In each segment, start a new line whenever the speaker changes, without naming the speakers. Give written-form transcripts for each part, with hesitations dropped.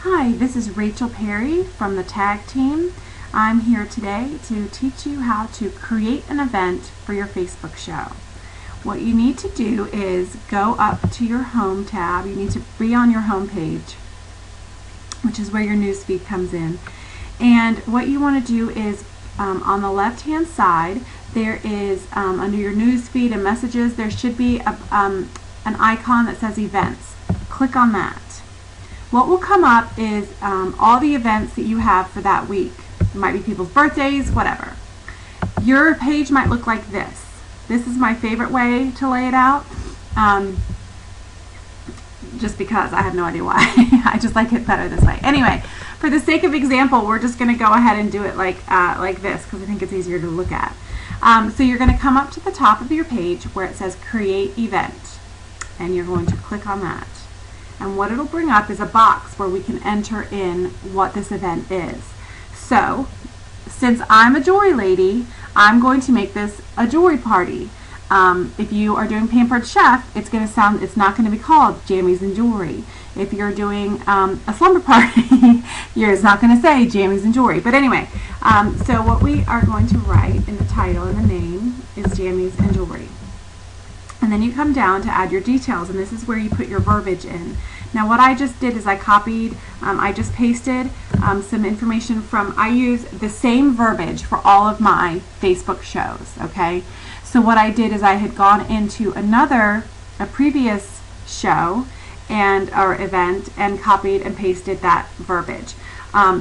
Hi, this is Rachel Perry from the TAG team. I'm here today to teach you how to create an event for your Facebook show. What you need to do is go up to your home tab. You need to be on your home page, which is where your newsfeed comes in. And what you want to do is on the left hand side there is under your newsfeed and messages there should be an icon that says events. Click on that. What will come up is all the events that you have for that week. It might be people's birthdays, whatever. Your page might look like this. This is my favorite way to lay it out, just because I have no idea why. I just like it better this way. Anyway, for the sake of example, we're just going to go ahead and do it like this because I think it's easier to look at. So you're going to come up to the top of your page where it says Create Event, and you're going to click on that. And what it'll bring up is a box where we can enter in what this event is. So, since I'm a jewelry lady, I'm going to make this a jewelry party. If you are doing Pampered Chef, it's not going to be called Jammies and Jewelry. If you're doing a slumber party, it's not going to say Jammies and Jewelry. But anyway, so what we are going to write in the title and the name is Jammies and Jewelry. And then you come down to add your details, and this is where you put your verbiage in. Now what I just did is I copied, I just pasted some information I use the same verbiage for all of my Facebook shows, okay? So what I did is I had gone into a previous show or event and copied and pasted that verbiage.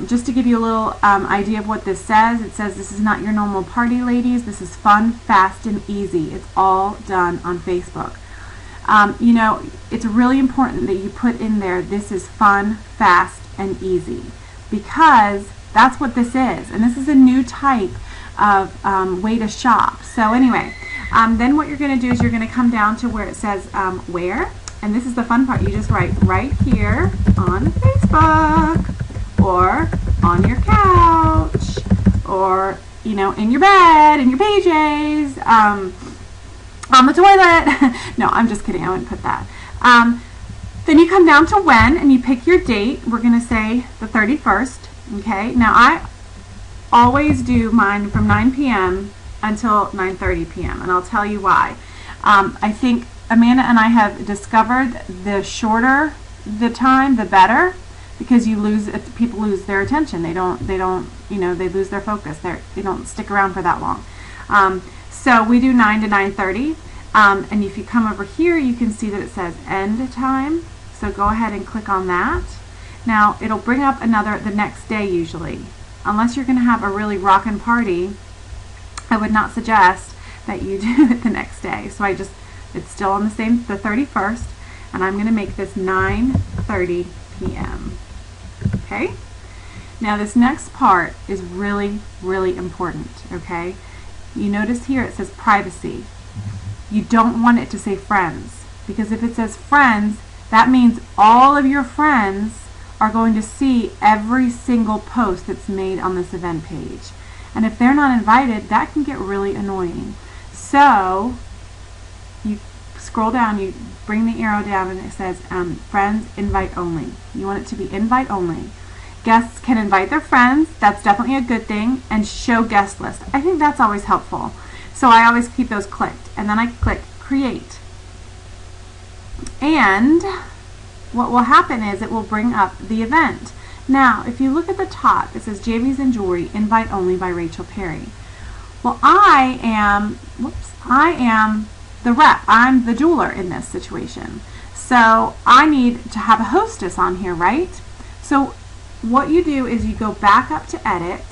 Just to give you a little idea of what this says, it says this is not your normal party, ladies. This is fun, fast, and easy. It's all done on Facebook. You know, it's really important that you put in there, this is fun, fast, and easy, because that's what this is. And this is a new type of way to shop. So anyway, then what you're going to do is you're going to come down to where it says where, and this is the fun part. You just write right here on Facebook, or on your couch, or in your bed, in your PJs, on the toilet. No, I'm just kidding. I wouldn't put that. Then you come down to when, and you pick your date. We're going to say the 31st. Okay. Now I always do mine from 9 p.m. until 9:30 p.m. and I'll tell you why. I think Amanda and I have discovered the shorter the time, the better, because people lose their attention. They lose their focus. They don't stick around for that long. So we do 9 to 9:30. And if you come over here, you can see that it says end time. So go ahead and click on that. Now it'll bring up the next day usually. Unless you're going to have a really rockin' party, I would not suggest that you do it the next day. So it's still on the 31st, and I'm going to make this 9:30 p.m. Okay? Now this next part is really, really important, okay? You notice here it says privacy. You don't want it to say friends, because if it says friends, that means all of your friends are going to see every single post that's made on this event page. And if they're not invited, that can get really annoying. So you scroll down, you bring the arrow down, and it says friends invite only. You want it to be invite only. Guests can invite their friends, that's definitely a good thing, and show guest list. I think that's always helpful. So I always keep those clicked, and then I click create. And what will happen is it will bring up the event. Now, if you look at the top, it says Jammies and Jewelry, invite only by Rachel Perry. Well, I am the rep. I'm the jeweler in this situation. So I need to have a hostess on here, right? So what you do is you go back up to edit,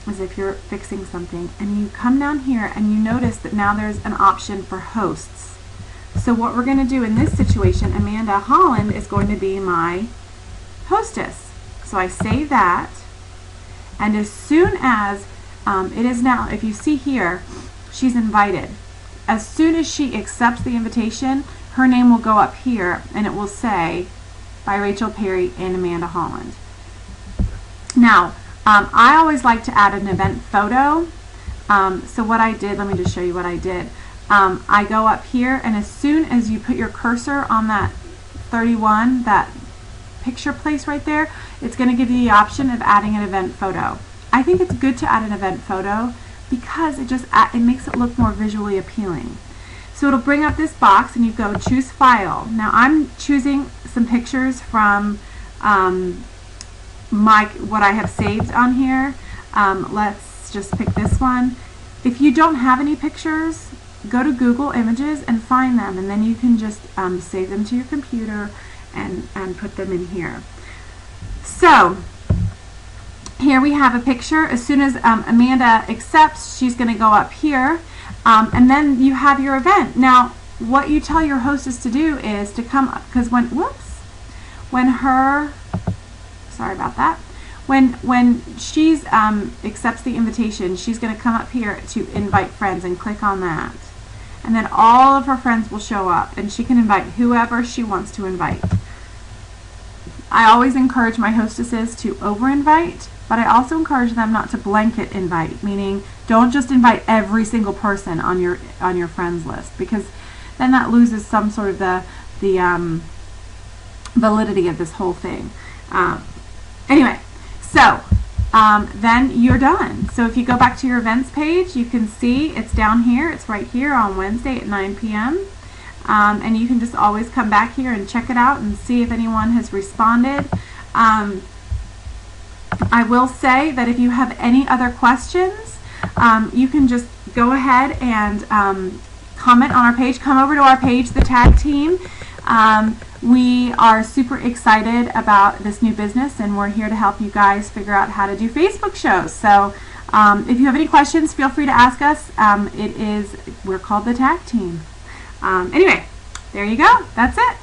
as if you're fixing something, and you come down here and you notice that now there's an option for hosts. So what we're going to do in this situation, Amanda Holland is going to be my hostess. So I save that, and as soon as it is now, if you see here, she's invited. As soon as she accepts the invitation, her name will go up here, and it will say by Rachel Perry and Amanda Holland. Now, I always like to add an event photo. So what I did, let me just show you what I did. I go up here, and as soon as you put your cursor on that 31, that picture place right there, it's going to give you the option of adding an event photo. I think it's good to add an event photo because it makes it look more visually appealing. So it'll bring up this box and you go choose file. Now I'm choosing some pictures from what I have saved on here. Let's just pick this one. If you don't have any pictures, go to Google Images and find them, and then you can just save them to your computer and put them in here. So here we have a picture. As soon as Amanda accepts, she's going to go up here, and then you have your event. Now what you tell your hostess to do is to come up, because when she's accepts the invitation, she's going to come up here to invite friends and click on that. And then all of her friends will show up and she can invite whoever she wants to invite. I always encourage my hostesses to over-invite, but I also encourage them not to blanket invite, meaning don't just invite every single person on your friends list, because then that loses some sort of the validity of this whole thing. Anyway, so then you're done. So if you go back to your events page, you can see it's down here. It's right here on Wednesday at 9 p.m. And you can just always come back here and check it out and see if anyone has responded. I will say that if you have any other questions, you can just go ahead and comment on our page. Come over to our page, The Tag Team. We are super excited about this new business, and we're here to help you guys figure out how to do Facebook shows. So if you have any questions, feel free to ask us. We're called The Tag Team. Anyway, there you go. That's it.